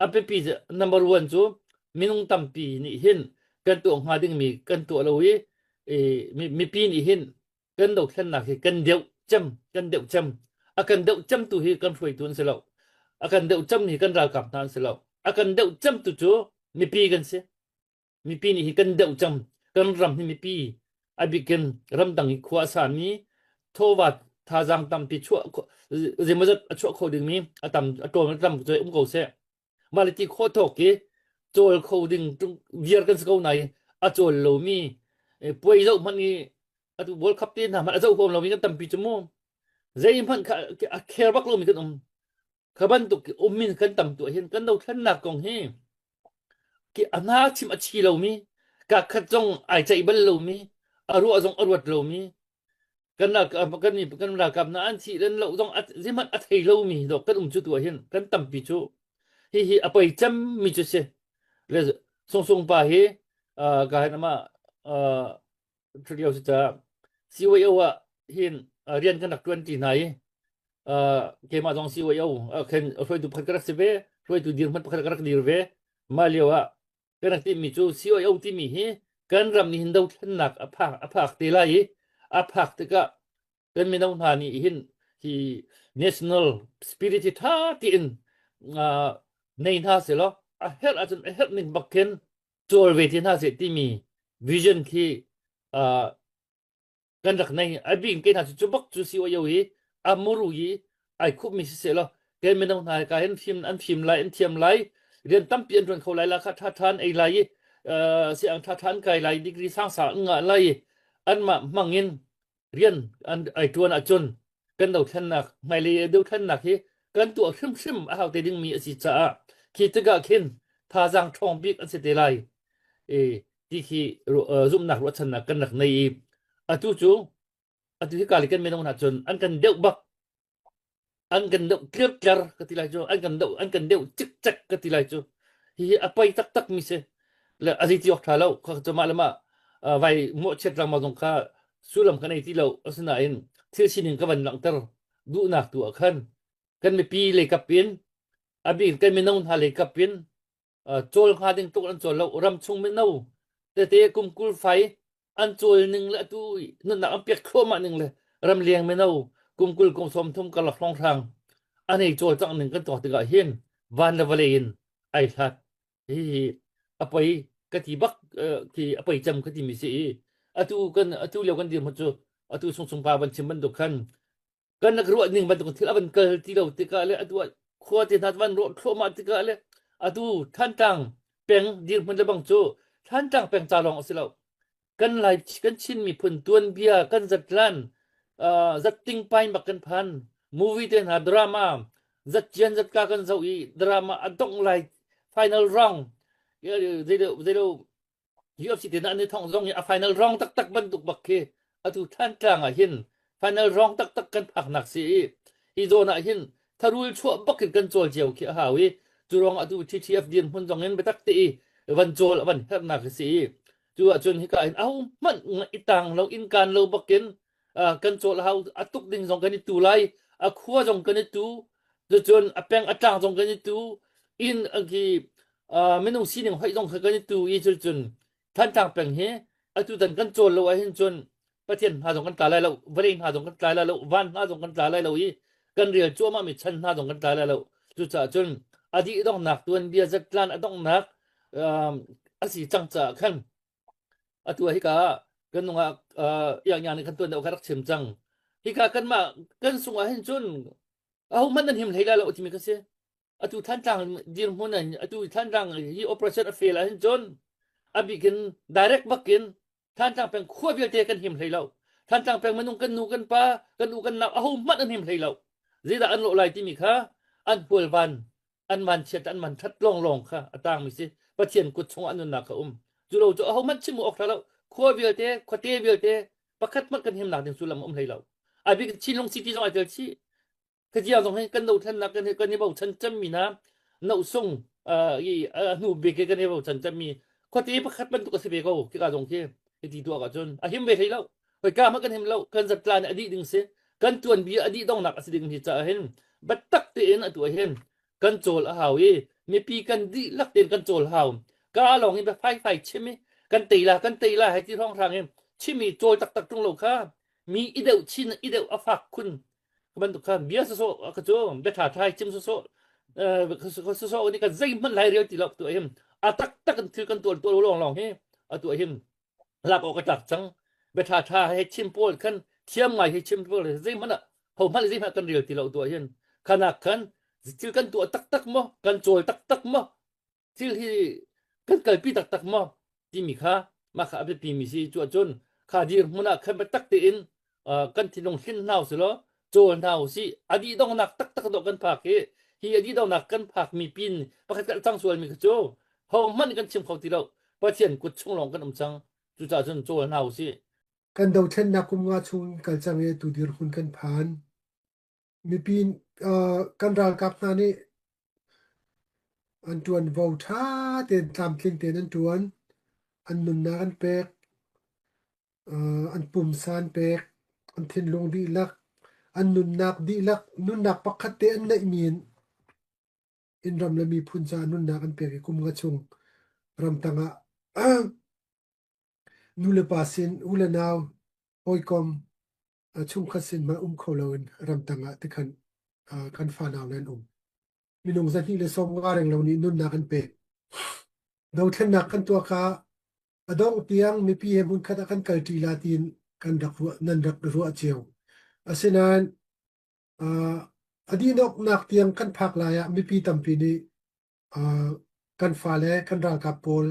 apepi number 1 chu minung tampi ni hin kan tu nga ding mi kan tu lowi mi pi ni hin kan dok than nak he kan deu cham akan deu cham tu hi kan hroi tun selo akan deu cham ni kan ra kap nan selo akan deu cham tu chu mi pi kan se mi pi ni hi kan deu cham kan ram ni mi pi abiken ram dang hi khwa sa mi thowatท่าจังตำปีชั่วเรื่องมันจะชั่วโคดึงมีตำตัวมันตำจะเขาเสียมาเลยที่โคตรกี้โจลเขาดึงเวียร์กันสักเอาไหนโจลเรามีป่วยเรามันนี่ atu World Cup tin ha man azau pom lo mi kan tampi chmo zai man kher bak lo mi kan kaban tu min kan tam tu hin kan do than na kong he ki ana chim achi lo mi ka khatjong ai chai bal lo mi aru azong arwat lo mi kan na kan ni kan ra kam na an chi len lo jong zai man athei lo mi do kan chu tu hin kan tampi chu hi apai cham mi chu se le song pa he ga na ma trial ta CYO wa hin rian kan nak 20 nai ke ma dong CYO kan roi tu phakrak se ve roi tu dir man phakrak dir ve ma lewa kan ti mi chu CYO ti mi he kan ram ni hin do than nak aphak te lai aphak te ka kan mi dong ha ni hin hi national spirit tha ti in nei tha se lo a her a chun her ning bakken chol ve tin ha se ti mi vision ki kan rak nei abing ke na chu bak chu CYO hi amuru hi ai khup mi se lo ke me nong nai ka hen phim lai en thiam lai rian tam pian ron khol lai la kha tha than ai lai si ang tha than kai lai degree sang sa nga lai an ma mangin rian an ai tuan a chun kan do than nak mai le do than nak hi kan tu shim a haw te ding mi si cha ki ta ga khin tha jang thong bik an se te lai ti khi zum nak ro chan nak kan nak nei atu chu atu hi kali kan me nong na chun an kan deu bak an kan deu klep klar ka ti lai chu an kan deu chik chak ka ti lai chu hi apai tak mi se la azi ti ok thalo ka chu ma lama vai mo chet rang ma dong kha sulam kan ai ti lo asna in thil sinin ka ban lang tar du nak tu akhan kan me pi le kapin abi kan me nong ha le kapin chol kha ding tok an chol lo ram chung me no te kum kul fai an chol ning la tu nun na am pek khoma ning le ram liang me no kum kul kum som thum ka la hlong thang ani chol chang ning kan to te ga hin van la valein ai that hi apai ka ti bak ki apai cham ka ti mi si atu le kan dir ma chu atu sung pa ban chim ban do khan kan nak ro ning ban to thil ban kal ti lo te ka le atu khwa ti that ban ro khoma ti ka le atu than tang peng dir mun le bang chu than tang peng cha long asilo kan lai kan chin mi phun tuan bia kan zat lan zat ting pain bak kan phan movie ten ha drama zat chen zat ka kan zau i drama adong lai final round they do UFC ten an thong zong ya final round tak ban duk bak ke atu than tang a hin final round tak kan phak nak si i zona hin tharul chua bak kan chol jeu ki hawi churong atu TTF din hun zong en betak ti van chol van her nak si chu chun hi ka in au man itang lo in kan lo bakin kan chol hau atuk ding jong kan tu lai a khua jong kan tu chun apeng atang jong kan tu in agi menung sining hoi jong kan tu i chun than tang peng he atu dan kan chol lo a hin chun pathian ha jong kan ta lai lo varin ha jong kan ta lai lo van ha jong kan ta lai lo i kan riel chu ma mi chan ha jong kan ta lai lo chu cha chun adi dong nak tuan bia zat lan adong nak asi chang cha khan atu hi ka kan nga yang ni kan tuan do karak chim chang hi ka kan ma kan sunga hin chun au man nan him leila lo ti mi ka se atu than tang dir mun an atu than tang hi operation fail hin chun abi kan direct bakin than tang peng khwa bil te kan him leila than tang peng manung kan nu kan pa kan u kan na au man nan him leila zida an lo lai ti mi kha an pul van an man chet an man that long kha atang mi si pathian kut chung an na ka julo jo ho man chimu ok thalo khwa bil te khote bil te pakhat mat kan him nak ding sulam leilo abi chin long city jong atel chi ka jia jong hai kan do than nak kan ni bau chan cham mi na no sung i nu be ke kan ni bau chan cham mi khote pakhat man tu ka se be ko ki ka jong ke ti tu ka chon a him be leilo hoi ka ma kan him lo kan zat plan adi ding se kan tuan bi adi dong nak asiding hi cha hen bat tak te en atu hen kan chol a hawi mi pi kan di lak ten kan chol haw ka long hi be phai chimi kan teila hai ti thong thang em chimi chol tak tung lo kha mi ideu chin ideu afak kun ban tu kha bia so ka chu be tha thai chim so ni kan zai man lai real ti lok tu em atak kan thil kan tol long he atu em lak o ka tak chang be tha hai chim pol kan thiam ngai hai chim pol zai man ho man zai kan real ti lo tu em khana kan til kan tu tak mo kan chol tak mo til hi kan kal pi tak mo ti mi kha ma kha be pi mi si chu chun คาดีมุนะคันไปตักติอินกันที่ลงหินนาวสิลอโจนาวสิอดีต้องนักตักดอกกันผักฮีอดีต้องนักกันผักมีปินประคัดตั้งส่วนมีกโจเฮามันกันชิมเขาที่เราปะเทียนกุดชงลงกันจังจุจาจนโจนาวสิ กันดาวเช่นนักกุมงาชุนกันจังเอตูดีรคุณกันผ่านมีปีนกันรากกับนานี่อันตวนวาวท่าเต็นตามคลิงเต็นอันตวนอันนุนนากันเป็กอันปุ่มซานเป็กอันเทนลงดีลักอันนุนนักดีลักนุนนักปักขัดเตอันไหนมีนอินรำและมีพุนจานุนนักกันเป็กกุมงาชุงรำตังะนูเลปาสินอุลนาวโอยกอมชุมขัดสินมาโคลนรำตังะที่คันฟานาวนั้นมีนงสันที่เลสอมว่าเรงเหล่านี้นุนนักกันเป็กดาวเทนนักกันตัวข้าอดองเตียงมีพี่เอ็มมุนขัดกันกัลตีลาตินกันดักรัวนันดักรัวเจียวอาศัยนั้นอดีนกนักเตียงกันพักลายมีพี่ตั้มปีนี้กันฟ้าเล่กันรากาโพล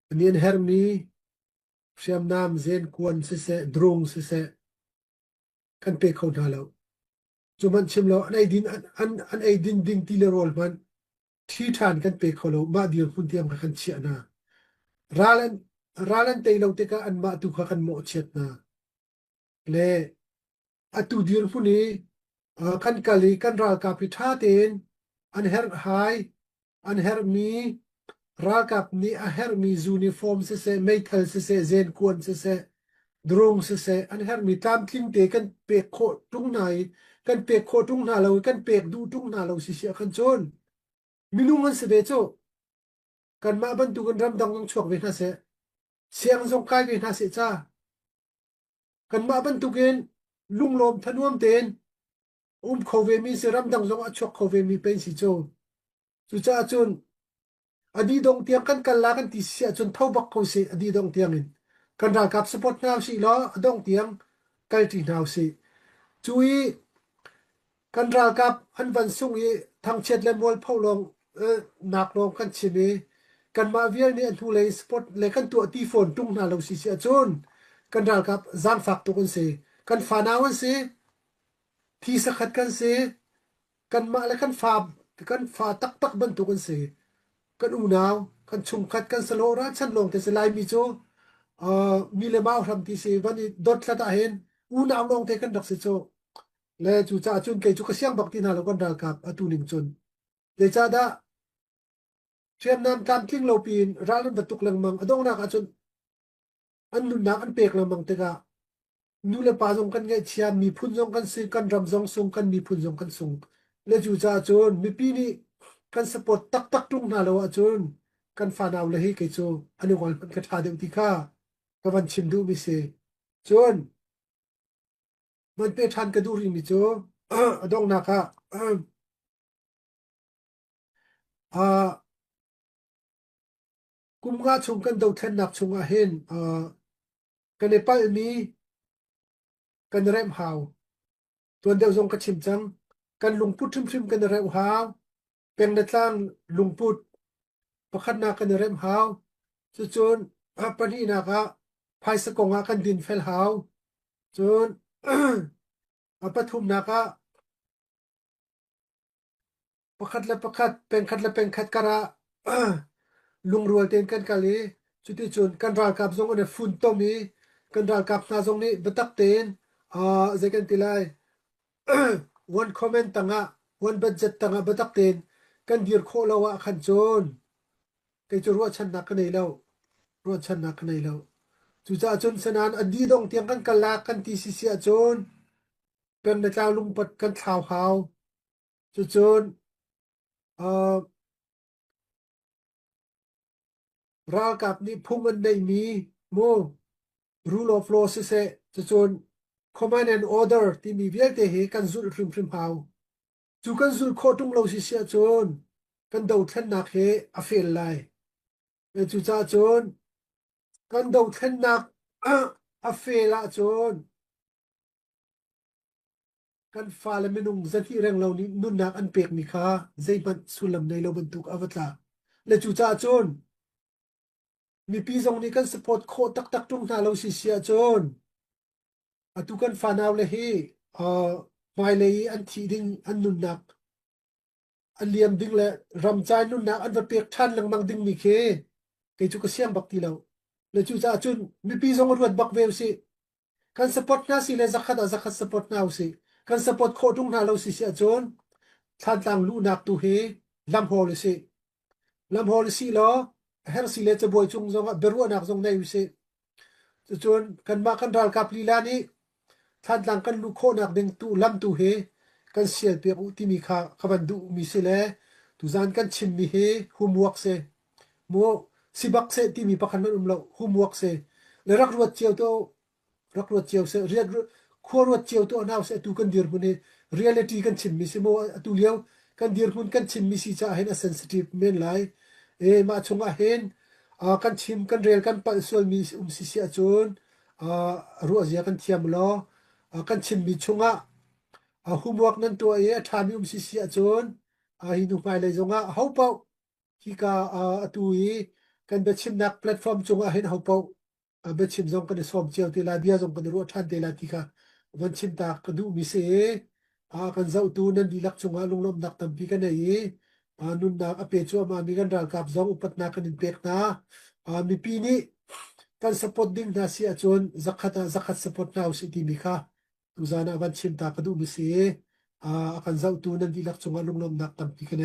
อันนี้เฮอร์มีเสียมน้ำเซนควนเสดรงเสกันเป็กเขาหน้าเราจุมันชิมเราอันไอดินดิ้งตีเลโรลมันที่ทานกันเป็กเขาเรามาเดียวคุณเตียงกันเชียนะราลันเตยเราเตกะอันมาตุกกันโมเชียนะเลอตุเดียร์ฟุนี้กันกะลีกันรากาพิธาเตนอันเฮร์ไฮอันเฮร์มีรากาบนี้อันเฮร์มียูนิฟอร์มเสเมทัลเสเซนควนเสดรงเสอันเฮร์มีตามทิ้งเตกันเปกโคตรงไหนกันเปกโคตรงหน้าเรากันเปกดูตรงหน้าเราเสียกันจนมินุมันเสเบโจกันมาบรรทุกันรำดังต้องช่วงเวทนาเสียงส่งกายเวทนาจ้ากันมาบรรทุกันลุงลมทนวมเตนเขาเวมีเสรำดังส่งอชกเขาเวมีเป็นสิโจสุจ้าจนอดีดงเตียงกันลากันติเสียจนเท่าบักเขาเสียอดีดงเตียงนกันรากกับสปอตนาวสิล้อดงเตียงกันตีนาวสิจุยกันรากกับอันวันสุงอีทางเช็ดและมวลเผาลงนักลงกันชิมีกันมาเวียนี่อันทุเลสปอตเลกันตัวตีฝนตุ้งนาเราสิเสียจนกันรากกับจานฝักตัวกันเสกันฟานาวันเสที่สักขัดกันเสกันมาและกันฟาตักบรรทุกันเสกันอูนาวกันชุมขัดกันสโลราชันลงแต่สลายมีโจมีเลมาทำที่เสวันนี้ดดละตาเห็นอูนาวลงแต่กันดักเสโจและจูจ่าจุนเกจุกเสียงบักตินาเรากันรากกับอตุนิงจนเดจ่าดาเชียนนำตามทิ้งเราปีนร้านบรรทุกลังมังอดองนักอาจนอันนุนนักอันเปกลังมังเตกะนูเลปาจงกันไงเชียมีพุ่นจงกันซื้อกันรำจงส่งกันมีพุ่นจงกันส่งและจู่จ้าจนมีปีนี้กันสปอร์ตตักตุ้งนาเราอาจนกันฟานาวเลยให้เกจูอันนี้วันกันกระทาเดียวที่ข้ากับวันชิมดูมิเซจนมันเป็นทันกระดูริมิโจอดองนักะกุมงาชงกันดาวเทนนักชงอาเห็นกันในปัลมีกันเริ่มหาวตัวเดียวจงกระชิมจังกันลุงพุดชิมกันเริ่มหาวเป็นในทางลุงพุดประคันนากันเริ่มหาวจนปนีนักภายสกงกันดินเฟลหาวจนปทุมนักประคัดและประคัดเป็นคัดและเป็นคัดกระลุงรัวเต็นกันกะลีจุดที่จนกันรากกับทรงอันฝุ่นต้มีกันรากกับนาทรงนี้บัตักเต็นเจกันติไลวันคอมเมนต์ต่างวันบัดจัดต่างบัตักเต็นกันเดียร์โคลาวะขันจนกันจะรัวชันนักในแล้วรัวชันนักในแล้วจุดจนสนานอดีตองเตียงกันกันลากันตีเสียจนเป็นในเจ้าลุงปัดกันข่าวหาวจนรากกับนี้พุ่งมันได้มีโม rule of law เสจะจน command and order ที่มีเวียเตเหกันสุดพริมหาวจูกันสุดโคตุงเราเสียจนกันดาวเทนนักเฮอเฟลไลจูจ้าจนกันดาวเทนนักอเฟลจนกันฟ้าและเมนุงจะที่แรงเรานี้นุนนักอันเปกมีค่าใจมันสุลมในเราบรรทุกอวตารและจูจ้าจน มีปีทรงนี้กันสปอร์ตโคตักตรงหน้าเราสิเสียจนตุกันฟานาวเลยฮีไม่เลยอันที่ดิ้งอันนุนนักอันเลียมดิ้งและรำใจนุนนักอันวัดเปียกทันหลังมังดิ้งมีเคจุกเสียงบักตีเราและจูจะจุนมีปีทรงรวดบักเวลสิกันสปอร์ตน่าสิเลยสักขัดสปอร์ตน่าสิกันสปอร์ตโคตรงหน้าเราสิเสียจนท่านต่างลูนักตัวเฮลำโฮลสิลำโฮลสิล้อเฮร์สิเลจะบวยจงจงเบรัวนักจงในวิสิจนกันมากันรัลกับลีลานี้ท่านต่างกันลูกโคนักดึงตัวลำตัวเฮกันเสียเปียกอุติมีขาขบันดูมีสิเลตุจานกันชิมมีเฮหุมวักเซโมสิบักเซที่มีประคันมันเราหุมวักเซและรักรวดเจียวตัวรักรวดเจียวเซเรียกขัวรวดเจียวตัวน่าเซตุกันเดียร์มันเนเรียลิตี้กันชิมมีสิโมตุเลียวกันเดียร์มันกันชิมมีสิจะเห็นเซนซิทีฟเมนไลมาชงเห็นกันชิมกันเรียลกันปัสสาวะมีสิเสียจนรัวเสียกันเทียมล้อกันชิมมีชงหุมวักนั้นตัวทามีสิเสียจนหินุไปเลยจงเฮาเป่าที่กาตุยกันเบชิมนักแพลตฟอร์มจงเห็นเฮาเป่าเบชิมจงกันสอบเจียวที่ลาเบียจงกันรัวทันเดลาที่กาวันชิมตากระดูมิเสกันเจ้าตูนั้นดีลักจงลงลมนักตั้มปีกันไหนนุนนักอเปชัวมามีกันรัลกับจงอุปนักกันอินเปกนามีปีนี้กันสปอร์ตดิ้งนาเสียจนจักขัดสปอร์ตนาอุสิติมิค่ะตุจานาวันชิมตากระดูมิเสกันเจ้าตูนั้นดีลักจงลงลมนักตั้มปีกันไหน